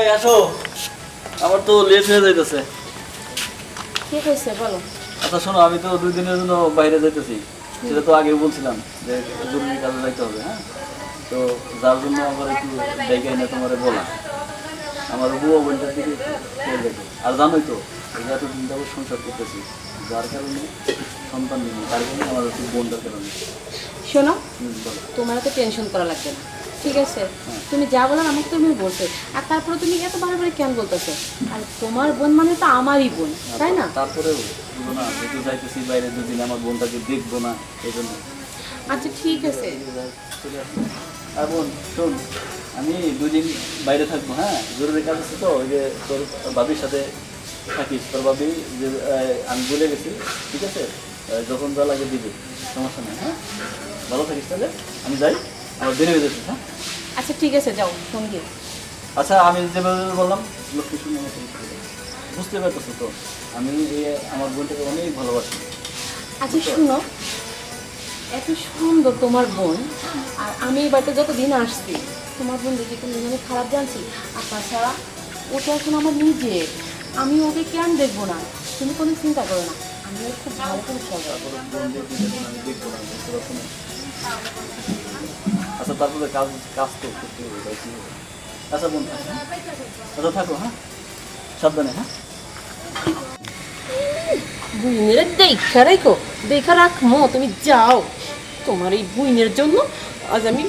এই আসো, আমার তো লেট হয়ে যাইতেছে। কি হয়েছে বলো? আচ্ছা শোনো, আমি তো 2 দিনের জন্য বাইরে যাইতেছি, সেটা তো আগেই বলছিলাম যে জরুরি কাজে যাইতে হবে। হ্যাঁ, তো যার জন্য আমার একটু জায়গায় না তোমার বলা, আমার বুয়া বোনটার দিকে একটু খেয়াল রেখো। আর জানোই তো এতদিন যাবো সংসার করতেছি, যার কারণে সন্তান নেই, তার কারণে আমার একটু বোনটার কারণে। শোনো, বলো। তোমার তো টেনশন করা লাগবে না, ঠিক আছে? তুমি যা বলার আমাকে তুমি বলছো, আর তারপরে তুমি এত বারে কেন বলতেছো? আর তোমার বোন মানে তো আমারই বোন, তাই না? তারপরেও বলবো না, যেহেতু যাইতেছি বাইরে, 2 দিন আমার বোনটাকে দেখবো না, এই জন্য। আচ্ছা ঠিক আছে। চলে আসবো। আর বোন শোন, আমি 2 দিন বাইরে থাকবো। হ্যাঁ, জরুরি কাজ আছে তো, ওই যে তোর ভাবির সাথে থাকিস। তোর ভাবি যে আমি বলে গেছি, ঠিক আছে? যখন যা লাগে দিবে, সমস্যা নেই। হ্যাঁ, ভালো থাকিস তাহলে। আমি যাই, আমার দেরি হয়ে যাচ্ছে। হ্যাঁ আচ্ছা ঠিক আছে, যাও সঙ্গে। আচ্ছা, আমি যেভাবে বললাম লক্ষ্মী শুনে বুঝতে পারতেছো তো, আমি আমার বোনটাকে অনেক ভালোবাসি। আচ্ছা শুনো, এত সুন্দর তোমার বোন, আর আমি এই বাড়িতে যতদিন আসছি তোমার বোন দেখে কোনো দিন আমি খারাপ জানছি? আর তাছাড়া ওটা এখন আমার নিজের, আমি ওকে কেন দেখবো না? তুমি কোনো চিন্তা করো না, আমি ওর খুব ভালো করে খেয়াল রাখবো। বোনদের আমি দেখবো না, বুঝতে পারছো না? আচ্ছা তারপরে কাজ কাজ তো করতে হবে, তাই কি হবে? আচ্ছা বোন থাকো। আচ্ছা থাকো। হ্যাঁ, সাবধানে। হ্যাঁ, বুইনের দেখা রাখো, দেখা রাখমো, তুমি যাও। তোমার এই বুইনের জন্য আজ আমি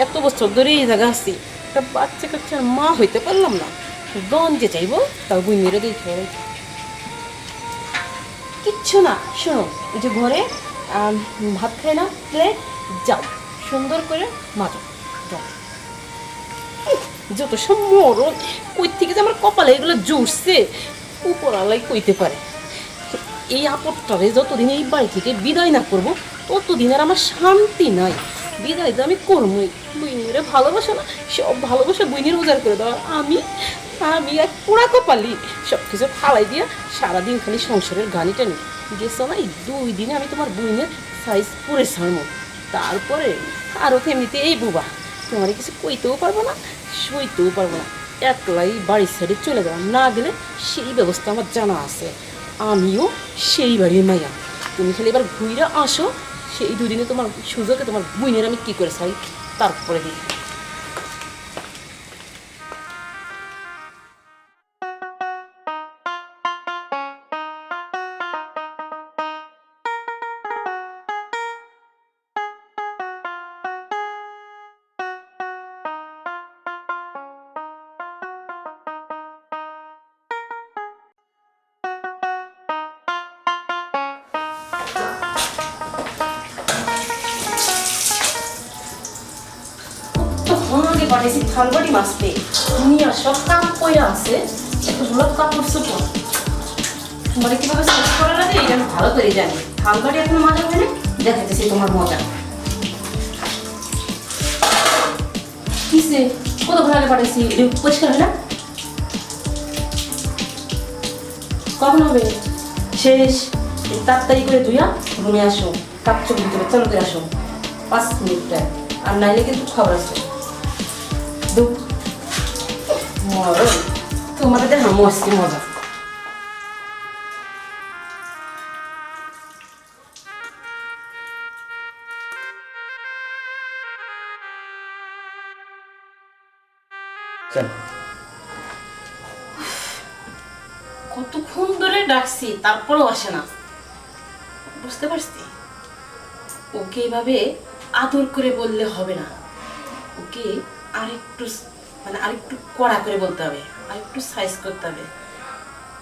এত বছর ধরে এই জায়গা আছি, একটা বাচ্চা কাচ্চার মা হইতে পারলাম না। গঞ্জে চাইবো, তাও বুইনের দেখে রাখো। কিচ্ছু না, শোনো, ওই যে ঘরে ভাত খাই না প্লেট, যাও সুন্দর করে মাজো, যাও। যত সব মরণ, কই থেকে যে আমার কপালে এগুলো জুড়ছে উপরালাই কইতে পারে। এই আপদটারে যতদিন এই বাড়ি থেকে বিদায় না করবো, ততদিন আর আমার শান্তি নাই। বিদায় তো আমি করবোই। বুইনেরে ভালোবাসা না, সব ভালোবাসা বুইনের উজাড় করে দেওয়া। আমি আমি এক পোড়া কপালি, সব কিছু ফালাই দিয়া সারাদিন খালি সংসারের গানিটা নিই। গেছো না, এই 2 দিনে আমি তোমার বুইনের সাইজ পুরে ছাড়বো। তারপরে আরও এমনিতে এই বুবা, তোমার কিছু কইতেও পারবো না, সইতেও পারবো না। একলাই বাড়ির সাইডে চলে যাওয়া, না গেলে সেই ব্যবস্থা আমার জানা আছে। আমিও সেই বাড়ির মাইয়া। তুমি খালি এবার ঘুরে আসো, সেই 2 দিনে তোমার সুযোগে তোমার বুইনের আমি কী করে ছাড়ি তারপরে দিই। আগে পাঠাইছি থালবাড়ি মাছতে, নিয়ে সব কাম করে আছে, এতগুলো কাপড় চোপড় মানে কিভাবে সার্চ করা লাগে এটা আমি ভালো করে জানি। থালবাড়ি এখন মজা হয় না, দেখাতেছি তোমার মজা। কিসে কতক্ষণ আগে পাঠাইছি, পরিষ্কার হয় না? কখন হবে শেষ? তাড়াতাড়ি করে ধুইয়া রুমে আসো, কাপ চোখ দিতে চালু করে আসো 5 মিনিটটায়, আর নাইলে কিন্তু খবর আছে। তোমাদের দেখা মস্তি মজা। কতক্ষণ ধরে ডাকছি তারপরেও আসে না, বুঝতে পারছি ওকে এইভাবে আদর করে বললে হবে না, ওকে আরেকটু মানে আরেকটু কড়া করে বলতে হবে, আরেকটু সাইজ করতে হবে।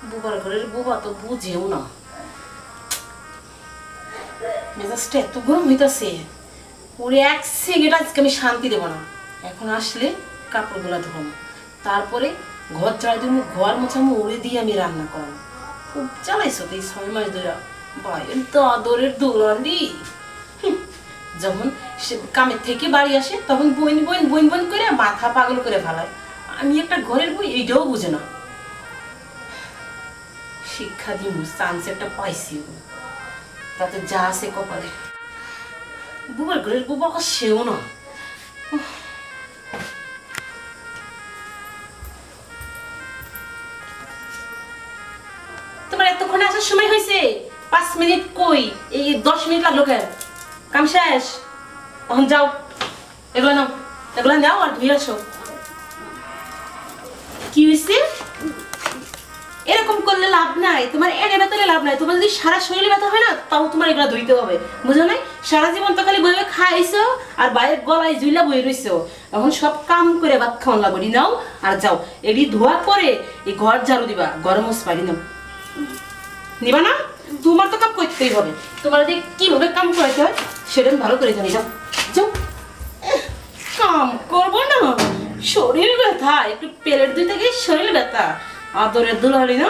বুবার ঘরের বুবা তো বুঝেও না, মেজাজটা এত গরম হইতাছে, ওরে 1 সেকেন্ড আজকে আমি শান্তি দেবো না। এখন আসলে কাপড়গুলা ধোবো, তারপরে ঘর চালাই দেবো, ঘর মোছামো, ওরে দিয়ে আমি রান্না করাবো। খুব চালাইছো তো এই 6 মাস ধরে, ভাইয়ের তো আদরের দোলালি। যখন সে কামের থেকে বাড়ি আসে তখন বইন বইন বইন বইন করে মাথা পাগল করে ফেলায়। আমি একটা ঘরের বই, এইটাও বুঝে না। শিক্ষা দিন, চান্স একটা পাইছি, তাতে যা আছে কপালে। বুবার ঘরের বুবা সেও না। 5 মিনিট কই, এই 10 মিনিট লাগলো কেন? কাম শেষ, এখন যাও, এগুলো নাও, এগুলো নাও আর ধুয়ে আসো। কি হয়েছে? এরকম করলে লাভ নাই, তোমার এনে ব্যথালে লাভ নাই। তোমার যদি সারা শরীরে ব্যথা হয় না, তাও তোমার এগুলো ধুইতে হবে, বুঝো নাই? সারা জীবন তো খালি বইয়ে খাইছো আর বাইরের গলায় জুইলা বই রইছো। এখন সব কাম করে ভাত খাওয়ান লাগবে, নাও আর যাও। এডি ধোয়া পরে এই ঘর ঝাড়ু দিবা, গরম পারি নাও, নিবা না? তোমার তো কাম করতেই হবে, তোমার যে কিভাবে কাম করাইতে হয় সেটা আমি ভালো করে জানি। যাও যাও, কাম করবো না, শরীর ব্যথা, একটু পেলের দুই থেকে শরীর ব্যথা। আদরের দুলালি না,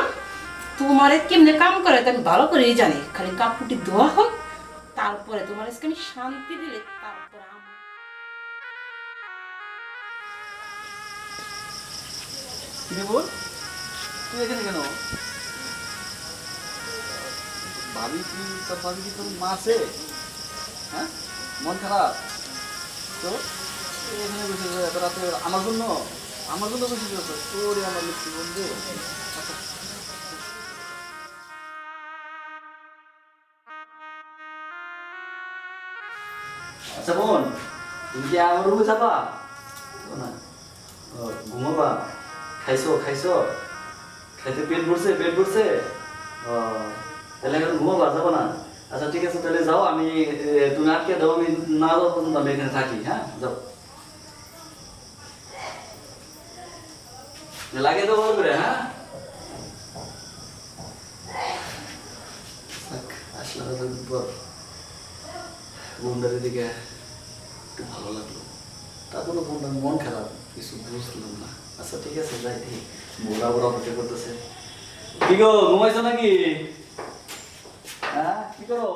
তোমারে কেমনে কাম করে আমি ভালো করেই জানি। খালি কাপড়টি ধোয়া হোক, তারপরে তোমার আজকে আমি শান্তি দিলে তারপরে কি বল, তুই এখানে কেন? ভাবি কি তোর ভাবি কি তোর মা আছে? হ্যাঁ, মন খারাপ তো এখানে বসে এত রাতে আমার জন্য বসে গেছে তোরে আমার লক্ষ্মী বন্ধু। আচ্ছা বোন, তুমি কি আমার রুমে যাবা না? ঘুমাবা? খাইছো খাইতে পেট ভরছে? তাহলে এখন ঘুমাবা, যাবো না? আচ্ছা ঠিক আছে, তাহলে যাও, আমি তুমি আটকে দাও, আমি না যাওয়া পর্যন্ত আমি এখানে থাকি। হ্যাঁ, যাও, লাগিয়ে দাও ভালো করে। হ্যাঁ, আসলে পর বন্ধুদের দিকে একটু ভালো লাগলো, তারপরে বন্ধুর মন খারাপ, কিছু বুঝলাম না। আচ্ছা ঠিক আছে, যাই দেখি। বোরা অপেক্ষা করতেছে। কি গো, ঘুমাইছো নাকি? হ্যাঁ, কি করো?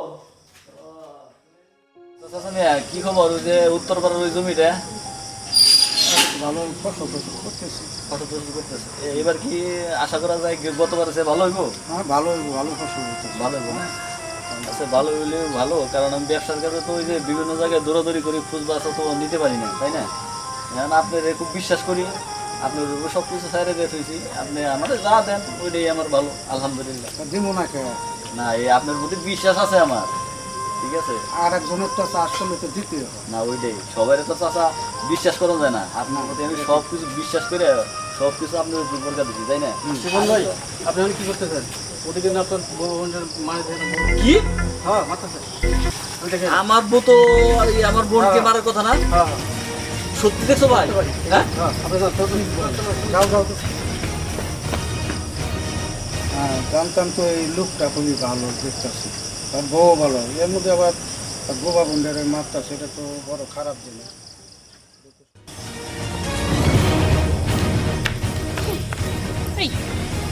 কি খবর? ওই যে উত্তর পাড়ার ওই জমিটা ভালো ফসল করতেছি। এবার কি আশা করা যায় গতবার সে ভালো হইব? হ্যাঁ, ভালো ফসল করতেছি। ভালো হইব না? আচ্ছা, ভালো হইলে ভালো, কারণ আমি ব্যবসার কাছে তো ওই যে বিভিন্ন জায়গায় দৌড়াদৌড়ি করি, খোঁজ বাসা তো নিতে পারি না, তাই না? এখন আপনার খুব বিশ্বাস করি, আপনার সব কিছু সাইডে দিয়ে থইছি, আপনি আমাদের যা দেন ওইটাই আমার ভালো, আলহামদুলিল্লাহ। দিব না কে? না, এই আপনার প্রতি বিশ্বাস আছে আমার, ঠিক আছে? আর একজনের তো চাষ করলে তো দিতে হবে না, ওইটাই সবাই তো চাষা বিশ্বাস করা যায় না। আপনার প্রতি আমি সব কিছু বিশ্বাস করে সব কিছু আপনার উপর বরকা দিচ্ছি, তাই না? সুমন ভাই, আপনি এখন কি করতেছেন? ওদিকে না আপনার বোনের মায়ের কি? হ্যাঁ, মারতেছে। আমার বউ তো আমার বোনকে মারার কথা না? হ্যাঁ, সত্যি দেখছো ভাই? হ্যাঁ, আপনি যাও হ্যাঁ, জানতাম তো এই লোকটা খুবই ভালো দেখতেছি, তার বউ ভালো, এর মধ্যে আবার তার বোবা বোনের মারটা, সেটা তো বড় খারাপ জিনিস। এই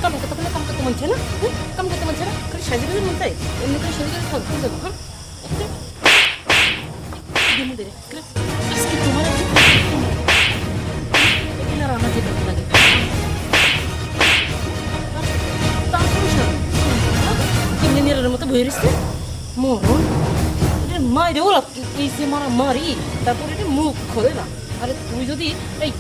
কাম করতে পারলে কাম করতে মন চায় না? কাম করতে মন চায় না, খালি সাজে বেজে মন চাই, এমনি করে শরীরে থাকতে যাবো। হ্যাঁ, আজকে তোমার এখানে আর আমার যেতে লাগে। কেমনি নেড়ের মতো বয়ে রয়েছে মোহন, এটা মায়ের ওরা এই যে মারি, তারপর এটা মুখ খোলে না। আরে তুই যদি এই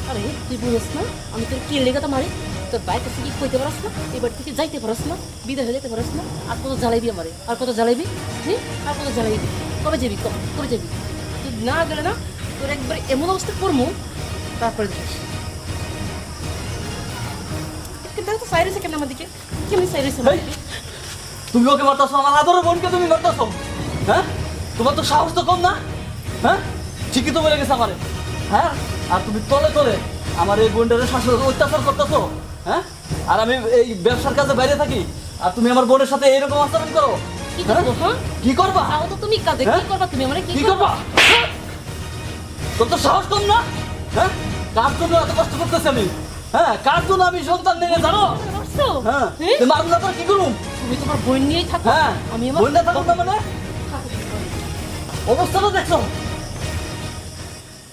আরে তুই বুঝস না আমি তোর কি লেগে তো মারি, তোর বাইক কাছে কি কইতে পারস না, এবার থেকে যাইতে পারস না, বিদায় হয়ে যেতে পারস না। আর কত জ্বালাইবি আমারে, আর কত জ্বালাইবি? হ্যাঁ, আর কত জ্বালাইবি? কবে যাবি? কবে যাবি? তুই না গেলে না তোর একবার এমন অবস্থা করবো, তারপরে দেখিস। দেখো তো সাইরেছে কেন আমার দিকে, কেমনি সাইরেছে আমার দিকে। তুমি ওকে মারতেছো, আমার আদরের বোনকে তুমি মারতেছো? হ্যাঁ, তোমার তো সাহস তো কম না? হ্যাঁ, ঠিকই তো বলে গেছে আমারে। হ্যাঁ, আর তুমি তলে আমার এই বোনটারে শাসন অত্যাচার করতেছো। হ্যাঁ, আর আমি এই ব্যবসার কাজে বাইরে থাকি, আর তুমি আমার বোনের সাথে এইরকম আচরণ করো। কি করবো? হ্যাঁ, কি করবা? তাও তো তুমি কাজে কি করবা? তুমি আমার কি করবা? হ্যাঁ? তোর তো সাহস কম না? হ্যাঁ, কার জন্য এত কষ্ট করতেছি আমি? হ্যাঁ, কার জন্য আমি সন্তান নিয়ে জানো? হ্যাঁ, তুমি মারুন না, কি করুন? তুমি তোমার বোন নিয়েই থাকো। হ্যাঁ, আমি আমার বোনটা থাকুন না মানে অবস্থাটা দেখছো?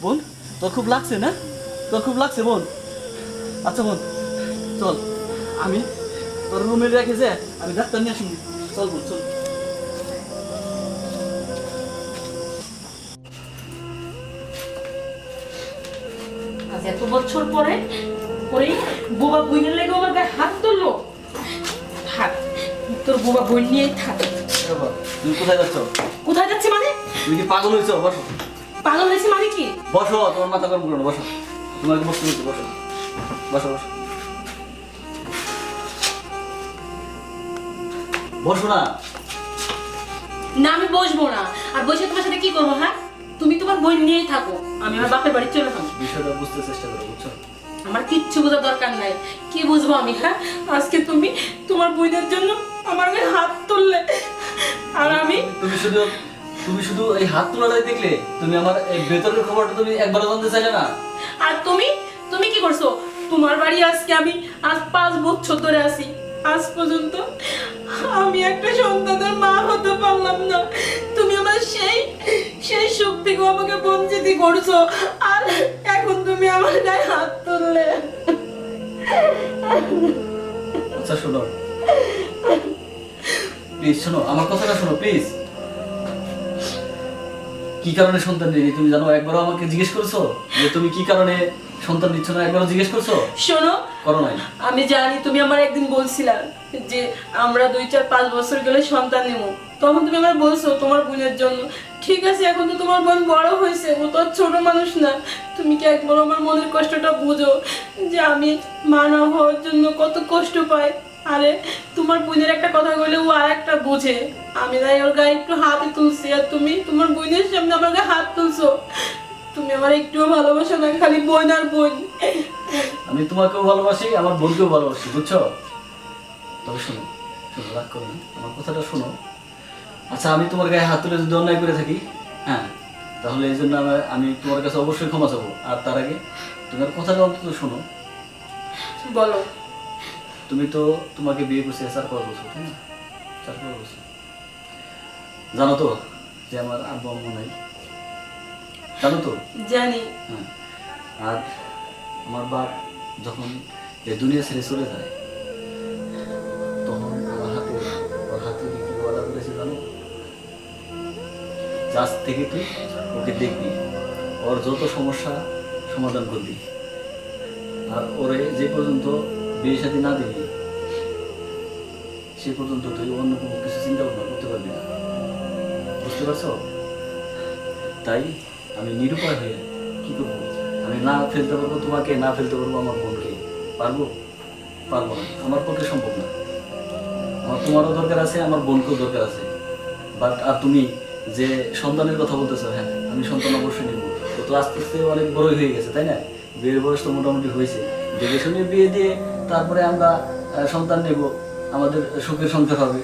বোন, তোর খুব লাগছে না? তোর খুব লাগছে বোন? আচ্ছা বোন, চল, আমি তোর রুমে রেখে যে আমি ডাক্তার নিয়ে আসুন। চল বোন, চল। আজ এত বছর পরে বোবা বুইনের লেগে আমার গায়ে হাত তুললো। হাত তোর বোবা বোন নিয়েই থাক। বাবা, তুমি কোথায় যাচ্ছ? কোথায় যাচ্ছি মানে? তুমি কি পাগল হয়েছো? বসো পাগল হয়েছি মানে কি? বসো, তোমার মাথা গরম করো না, বসো। তোমাকে বসতে বলছি, বসো বসো বসো বসো না। না আমি বসবো না। আর বসে তোমার সাথে কি করবো? হ্যাঁ, তুমি তোমার বোন নিয়েই থাকো, আমি আমার বাপের বাড়ি চলে যাবো। বিষয়টা বুঝতে চেষ্টা করো, বুঝছো? আমার কিচ্ছু বোঝার দরকার নাই। কি বুঝবো আমি? হ্যাঁ, আজকে তুমি তোমার বোনের জন্য আমার গায়ে হাত তুললে, আর আমি তুমি শুধু এই হাত তোলাটাই দেখলে, তুমি আমার এই ভেতরের খবরটা তুমি একবারও জানতে চাইলে না। আর তুমি তুমি কি করছো? তোমার বাড়ি আজকে আমি আজ 5 বছর ধরে আছি, আজ পর্যন্ত আমি একটা সন্তানের মা হতে পারলাম না। তুমি আমার সেই সুখ থেকে আমাকে বঞ্চিত করছো, আর এখন তুমি আমার গায়ে হাত তুললে। আচ্ছা শোনো, প্লিজ শোনো, আমার কথাটা শোনো প্লিজ। কি কারণে সন্তান নেই তুমি জানো? একবারও আমাকে জিজ্ঞেস করছো যে তুমি কি কারণে সন্তান নিচ্ছ না? একবারও জিজ্ঞেস করছো? শোনো, করো নাই। আমি জানি তুমি আমার একদিন বলছিলা যে আমরা 2-4-5 বছর গেলে সন্তান নেব, তখন তুমি আমার বলছো তোমার বোনের জন্য। ঠিক আছে, এখন তো তোমার বোন বড় হয়েছে, ও তো আর ছোট মানুষ না। তুমি কি একবার আমার মনের কষ্টটা বুঝো যে আমি মা না হওয়ার জন্য কত কষ্ট পাই? আরে তোমার বোনের একটা কথা বলে ও আর একটা বুঝে, আমি তাই ওর গায়ে একটু হাতে তুলছি, আর তুমি তোমার বোনের সামনে আমার গায়ে হাত তুলছো। তুমি আমার একটুও ভালোবাসো না, খালি বোন আর বোন। আমি তোমাকেও ভালোবাসি, আমার বোনকেও ভালোবাসি, বুঝছো? তবে শোনো, শোনো, রাগ করো না, আমার কথাটা শোনো। আচ্ছা, আমি তোমার গায়ে হাত তুলে যদি অন্যায় করে থাকি, হ্যাঁ, তাহলে এই জন্য আমি তোমার কাছে অবশ্যই ক্ষমা চাবো। আর তার আগে তোমার কথাটা অন্তত শোনো। বলো। তুমি তো তোমাকে বিয়ে করছে 4-5 বছর, তাই না? 4-5 বছর। জানো তো যে আমার আব্বু আম্মু নাই? জানো তো? জানি। হ্যাঁ। আর আমার বাপ যখন এই দুনিয়া ছেড়ে চলে যায়, তখন ওর হাতে কি ওয়াদা করেছে জানো? আজ থেকে তুই ওকে দেখবি, ওর যত সমস্যা সমাধান করবি, আর ওরে যে পর্যন্ত বিয়ে শাদী না দিবি সে পর্যন্ত তুই অন্য কোনো কিছু চিন্তা ভাবনা করতে পারবি না। বুঝতে পারছো? তাই আমি নিরুপায় হয়ে কি করবো? আমি না ফেলতে পারবো তোমাকে, না ফেলতে পারবো আমার বোনকে। পারবো? পারবো না, আমার পক্ষে সম্ভব না। আমার তোমারও দরকার আছে, আমার বোনকেও দরকার আছে। বাট আর তুমি যে সন্তানের কথা বলতেছো, হ্যাঁ আমি সন্তান অবশ্যই নেবো। ও তো আস্তে আস্তে অনেক বড়ই হয়ে গেছে, তাই না? বিয়ের বয়স তো মোটামুটি হয়েছে। দেখে শুনে বিয়ে দিয়ে তারপরে আমরা সন্তান নেব, আমাদের সুখের সংসার হবে।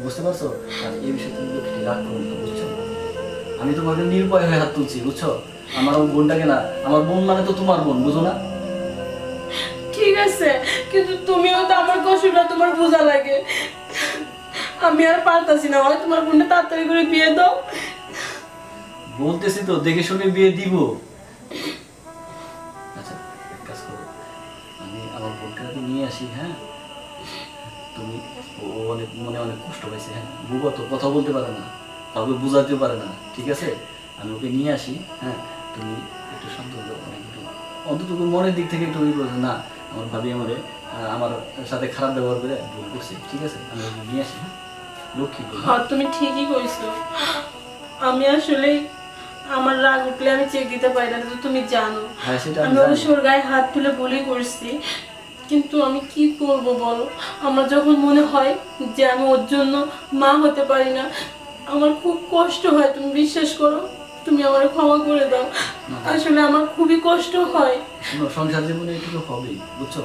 বুঝতে পারছো? আর এই বিষয়ে তুমি একটু রাগ করো না, বুঝছো? আমি তোমাকে নিরুপায় হয়ে হাত তুলছি, বুঝছো? আমার বোনটাকে না, আমার বোন মানে তো তোমার বোন, বুঝো না? ঠিক আছে, কিন্তু তুমিও তো আমার কষ্টটা তোমার বোঝা লাগে। আমি আর পারতাছি না, হয় তোমার বোনটা তাড়াতাড়ি করে বিয়ে দাও। বলতেছি তো দেখে শুনে বিয়ে দিব। আচ্ছা এক কাজ করো, আমি আমার বোনটাকে নিয়ে আসি, হ্যাঁ? তুমি ও অনেক মনে অনেক কষ্ট পাইছে, হ্যাঁ? বুবা তো কথা বলতে পারে না, কাউকে বোঝাতেও পারে না, ঠিক আছে? আমি ওকে নিয়ে আসি, হ্যাঁ? তুমি একটু শান্ত হলো, অনেক একটু অন্তত মনের দিক থেকে একটু না আমার ভাবি আমার সাথে খারাপ ব্যবহার করে ভুল করছে, ঠিক আছে? আমি ওকে নিয়ে আসি, হ্যাঁ? লক্ষ্মী বলে। হ্যাঁ, তুমি ঠিকই কইছো। আমি আসলে আমার রাগ উঠলে আমি চেক দিতে পারি না, তো তুমি জানো। হ্যাঁ সেটা আমি আমি জানি। অবশ্য ওর গায়ে হাত তুলে বলেই করছি, কিন্তু আমি কি করব বলো? আমার যখন মনে হয় যে আমি ওর জন্য মা হতে পারি না, আমার খুব কষ্ট হয়। তুমি বিশ্বাস করো, তুমি আমার ক্ষমা করে দাও। আসলে আমার খুবই কষ্ট হয়। শোনো, সংসার জীবনে এটুকু হবেই, বুঝছো?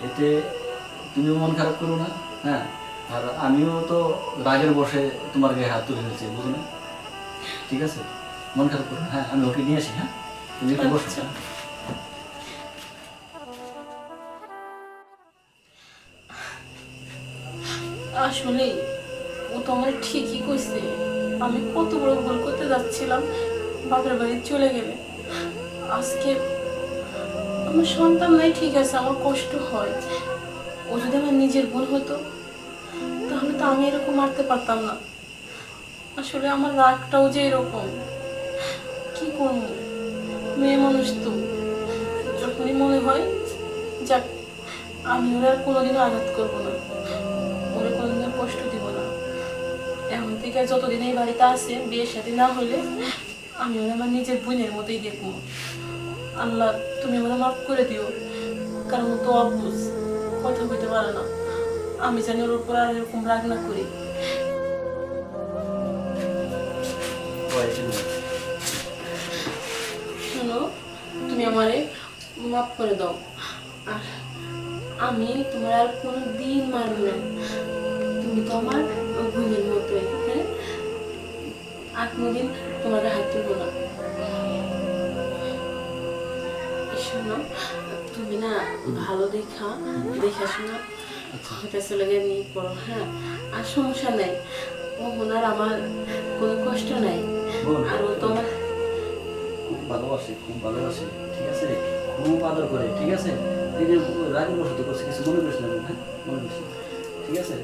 এতে তুমিও মন খারাপ করো না, হ্যাঁ? আর আমিও তো রাগের বসে তোমার গায়ে হাত তুলে ফেলছি, বুঝো না? ঠিক আছে, মন খারাপ করো না, হ্যাঁ? আমি ওকে নিয়ে আসি, হ্যাঁ? তুমি একটু বসো। আচ্ছা। আসলে ও তো আমার ঠিকই কইছে, আমি কত বড় ভুল করতে যাচ্ছিলাম বাপের বাড়ি চলে গেলে। আজকে আমার সন্তান নাই, ঠিক আছে, আমার কষ্ট হয়। ও যদি আমার নিজের বোন হতো তাহলে তো আমি এরকম মারতে পারতাম না। আসলে আমার রাগটাও যে এরকম, কি করবো? মেয়ে মানুষ তো, যখনই মনে হয় যাক আমি ওরা আর কোনোদিনও আঘাত করবো না, ওরা কোনোদিনও থেকে যতদিন এই বাড়িতে আছে বিয়ের সাথে না হইলে আমি ওরা আমার নিজের বোনের মতোই দেখবো। আল্লাহ তুমি আমার মাফ করে দিও, কারণ ও তো অবুঝ, কথা বলতে পারে না। আমি জানি ওর উপর আর এরকম রাগ না করি। শোনো, তুমি আমারে মাফ করে দাও, আর আমি তোমার আর কোনো দিন মারব না। তুমি তো আমার বোনের মতোই, হ্যাঁ? আর কোনোদিন তোমার হাত তুলবো না। শোনো, তুমি না ভালো দেখাশোনা হতে চলে গিয়ে নিয়ে পড়ো, হ্যাঁ? আর সমস্যা নাই, ও ওনার আমার কোনো কষ্ট নাই। আর ও তোমার খুব ভালোবাসে, ঠিক আছে, খুব আদর করে, ঠিক আছে। এই যে রাগের বসত করছে, কিছু মনে করিস না, হ্যাঁ, মনে করিস না, ঠিক আছে।